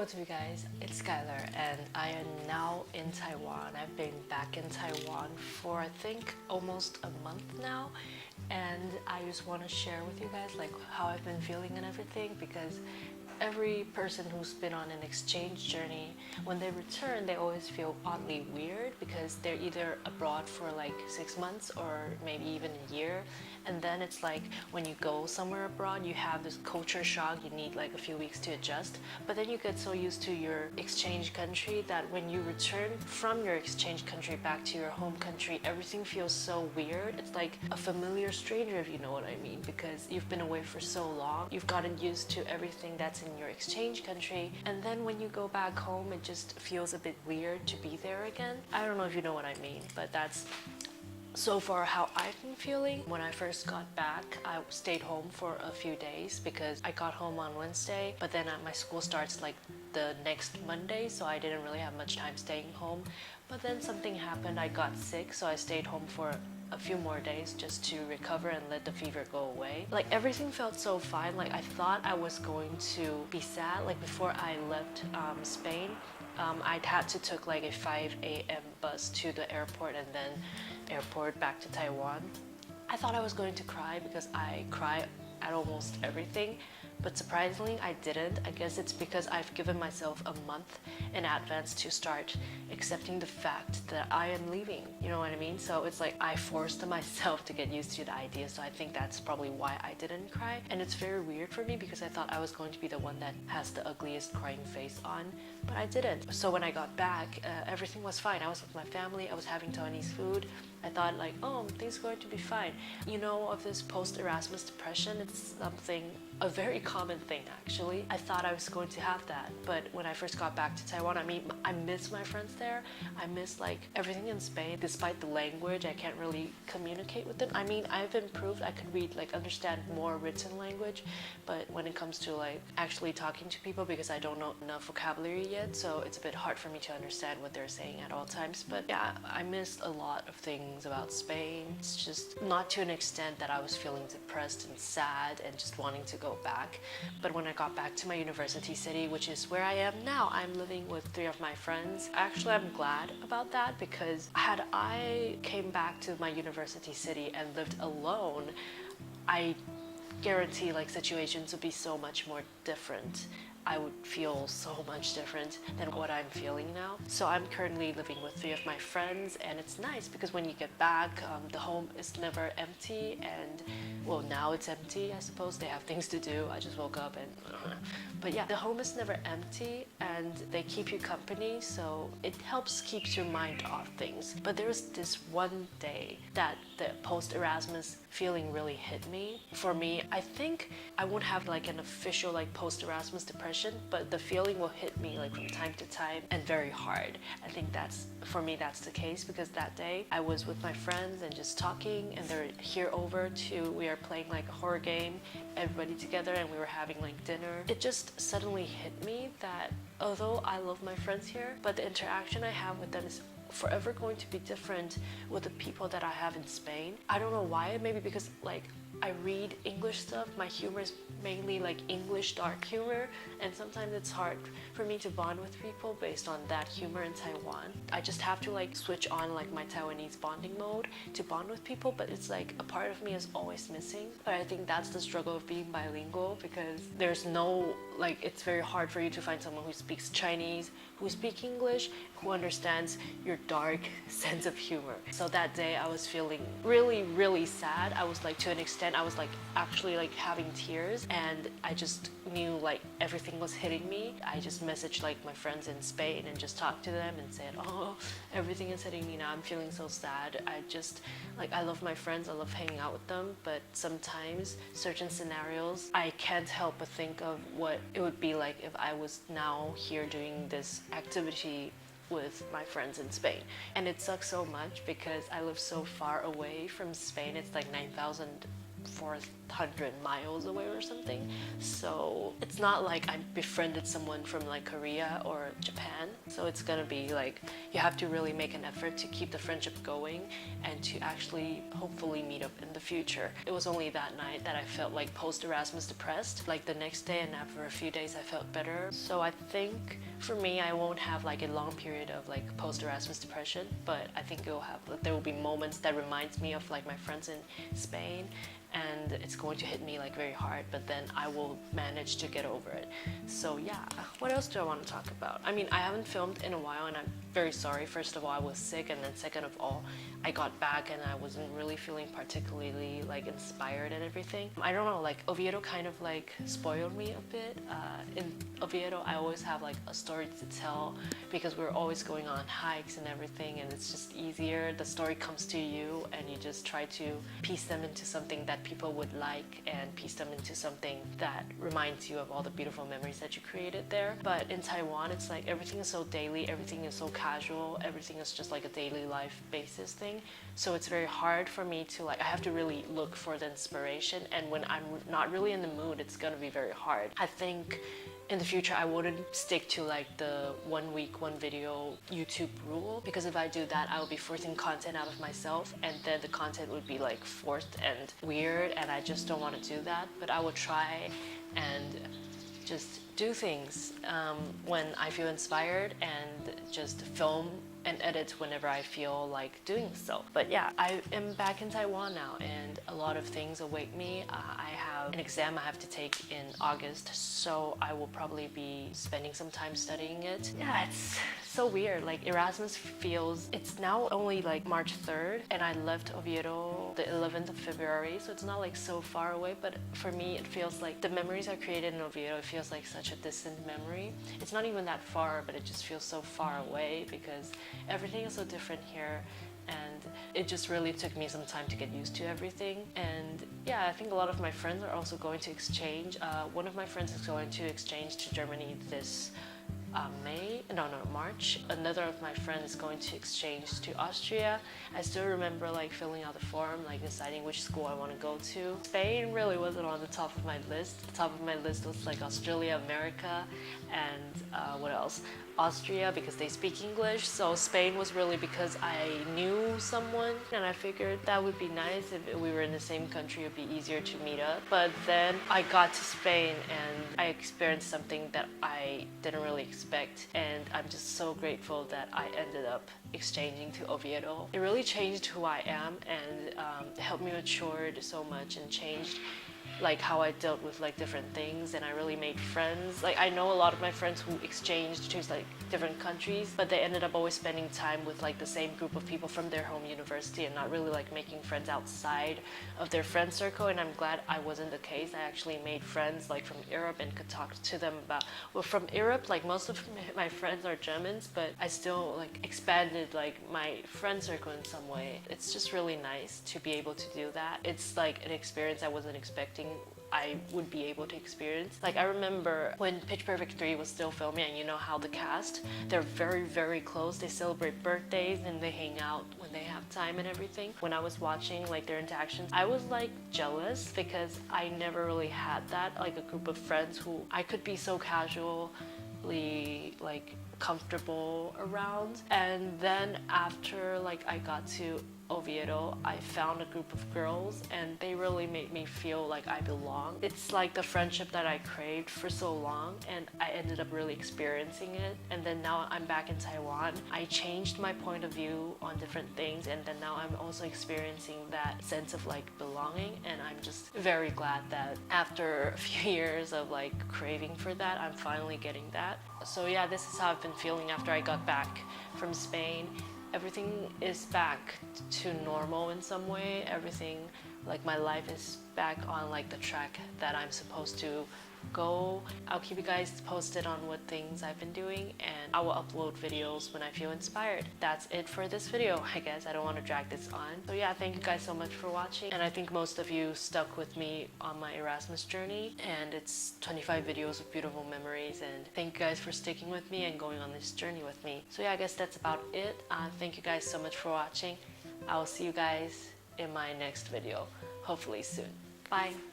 what's up you guys? It's Skylar and I am now in Taiwan. I've been back in Taiwan for I think almost a month now, and I just want to share with you guys like how I've been feeling and everything, because every person who's been on an exchange journey, when they return, they always feel oddly weird because they're either abroad for like 6 months or maybe even a year. And then it's like when you go somewhere abroad, you have this culture shock, you need like a few weeks to adjust. But then you get so used to your exchange country that when you return from your exchange country back to your home country, everything feels so weird. It's like a familiar stranger, if you know what I mean, because you've been away for so long. You've gotten used to everything that's in your exchange country, and then when you go back home, it just feels a bit weird to be there again. I don't know if you know what I mean, but that's so far how I've been feeling. When I first got back, I stayed home for a few days because I got home on Wednesday, but then my school starts like the next Monday, so I didn't really have much time staying home. But then something happened, I got sick, so I stayed home for a few more days just to recover and let the fever go away. Like everything felt so fine. Like I thought I was going to be sad. Like before I left Spain, I'd had to took like a 5 a.m. bus to the airport and then airport back to Taiwan. I thought I was going to cry because I cry at almost everything, but surprisingly I didn't. I guess it's because I've given myself a month in advance to start accepting the fact that I am leaving, you know what I mean? So it's like I forced myself to get used to the idea, so I think that's probably why I didn't cry. And it's very weird for me because I thought I was going to be the one that has the ugliest crying face on, but I didn't. So when I got back, everything was fine. I was with my family, I was having Taiwanese food. I thought like, oh, things are going to be fine. You know of this post-Erasmus depression? It's something, a very common thing actually. I thought I was going to have that, but when I first got back to Taiwan, I mean, I miss my friends there. I miss like everything in Spain. Despite the language, I can't really communicate with them. I mean, I've improved. I could read, like understand more written language, but when it comes to like actually talking to people, because I don't know enough vocabulary yet, so it's a bit hard for me to understand what they're saying at all times. But yeah, I missed a lot of things about Spain. It's just not to an extent that I was feeling depressed and sad and just wanting to go back. But when I got back to my university city, which is where I am now, I'm living with 3 of my friends. Actually, I'm glad about that, because had I came back to my university city and lived alone, I guarantee like situations would be so much more different. I would feel so much different than what I'm feeling now. So I'm currently living with 3 of my friends, and it's nice because when you get back, the home is never empty, and well, now it's empty, I suppose. They have things to do. I just woke up and but yeah, the home is never empty and they keep you company, so it helps keeps your mind off things. But there's this one day that the post-Erasmus feeling really hit me. For me, I think I won't have like an official like post-Erasmus depression, but the feeling will hit me like from time to time and very hard. I think that's, for me, that's the case, because that day I was with my friends and just talking, and they're here over to, we are playing like a horror game, everybody together, and we were having like dinner. It just suddenly hit me that although I love my friends here, but the interaction I have with them is forever going to be different with the people that I have in Spain. I don't know why, maybe because like I read English stuff, my humor is mainly like English dark humor, and sometimes it's hard for me to bond with people based on that humor in Taiwan. I just have to like switch on like my Taiwanese bonding mode to bond with people, but it's like a part of me is always missing. But I think that's the struggle of being bilingual, because there's no, like, it's very hard for you to find someone who speaks Chinese, who speaks English, who understands your dark sense of humor. So that day I was feeling really, really sad. I was like, to an extent, I was like actually like having tears, and I just knew like everything was hitting me. I just messaged like my friends in Spain and just talked to them and said, oh, everything is hitting me now. I'm feeling so sad. I just, like, I love my friends. I love hanging out with them, but sometimes certain scenarios, I can't help but think of what it would be like if I was now here doing this activity with my friends in Spain. And it sucks so much because I live so far away from Spain. It's like 9,000 400 miles away or something. So it's not like I befriended someone from like Korea or Japan. So it's gonna be like you have to really make an effort to keep the friendship going and to actually hopefully meet up in the future. It was only that night that I felt like post-Erasmus depressed. Like the next day and after a few days I felt better. So I think for me I won't have like a long period of like post-Erasmus depression, but I think there will be moments that reminds me of like my friends in Spain, and it's going to hit me like very hard, but then I will manage to get over it. So yeah, what else do I want to talk about? I mean, I haven't filmed in a while and I'm very sorry. First of all, I was sick, and then second of all, I got back and I wasn't really feeling particularly like inspired and everything. I don't know, like Oviedo kind of like spoiled me a bit. In Oviedo, I always have like a story to tell because we're always going on hikes and everything, and it's just easier. The story comes to you and you just try to piece them into something that people would like and piece them into something that reminds you of all the beautiful memories that you created there. But in Taiwan, it's like everything is so daily, everything is so casual, everything is just like a daily life basis thing. So it's very hard for me to like, I have to really look for the inspiration, and when I'm not really in the mood, it's gonna be very hard. I think in the future I wouldn't stick to like the 1 week 1 video YouTube rule, because if I do that I will be forcing content out of myself, and then the content would be like forced and weird, and I just don't want to do that. But I will try and just do things when I feel inspired, and just film and edit whenever I feel like doing so. But yeah, I am back in Taiwan now, and a lot of things await me. I have an exam I have to take in August, so I will probably be spending some time studying it. Yeah, it's so weird. Like Erasmus feels, it's now only like March 3rd, and I left Oviedo the 11th of February, so it's not like so far away, but for me it feels like the memories I created in Oviedo, it feels like such a distant memory. It's not even that far, but it just feels so far away because everything is so different here, and it just really took me some time to get used to everything. And yeah, I think a lot of my friends are also going to exchange. One of my friends is going to exchange to Germany this March. Another of my friends is going to exchange to Austria. I still remember like filling out the form, like deciding which school I want to go to. Spain really wasn't on the top of my list. The top of my list was like Australia, America, and what else? Austria, because they speak English. So Spain was really because I knew someone, and I figured that would be nice if we were in the same country. It would be easier to meet up. But then I got to Spain and I experienced something that I didn't really expect, and I'm just so grateful that I ended up exchanging to Oviedo. It really changed who I am, and it helped me mature so much and changed like how I dealt with like different things, and I really made friends. Like I know a lot of my friends who exchanged to like different countries, but they ended up always spending time with like the same group of people from their home university and not really like making friends outside of their friend circle. And I'm glad I wasn't the case. I actually made friends like from Europe and could talk to them about, well, from Europe, like most of my friends are Germans, but I still like expanded like my friend circle in some way. It's just really nice to be able to do that. It's like an experience I wasn't expecting I would be able to experience. Like I remember when Pitch Perfect 3 was still filming, and you know how the cast, they're very, very close. They celebrate birthdays and they hang out when they have time and everything. When I was watching like their interactions, I was like jealous because I never really had that, like a group of friends who I could be so casually like comfortable around. And then after like I got to Oviedo, I found a group of girls and they really made me feel like I belong. It's like the friendship that I craved for so long, and I ended up really experiencing it. And then now I'm back in Taiwan. I changed my point of view on different things, and then now I'm also experiencing that sense of like belonging, and I'm just very glad that after a few years of like craving for that, I'm finally getting that. So yeah, this is how I've been feeling after I got back from Spain. Everything is back to normal in some way. Everything, like my life is back on like the track that I'm supposed to go. I'll keep you guys posted on what things I've been doing, and I will upload videos when I feel inspired. That's it for this video, I guess. I don't want to drag this on. So yeah, thank you guys so much for watching, and I think most of you stuck with me on my Erasmus journey, and it's 25 videos of beautiful memories, and thank you guys for sticking with me and going on this journey with me. So yeah, I guess that's about it. Thank you guys so much for watching. I will see you guys in my next video, hopefully soon. Bye.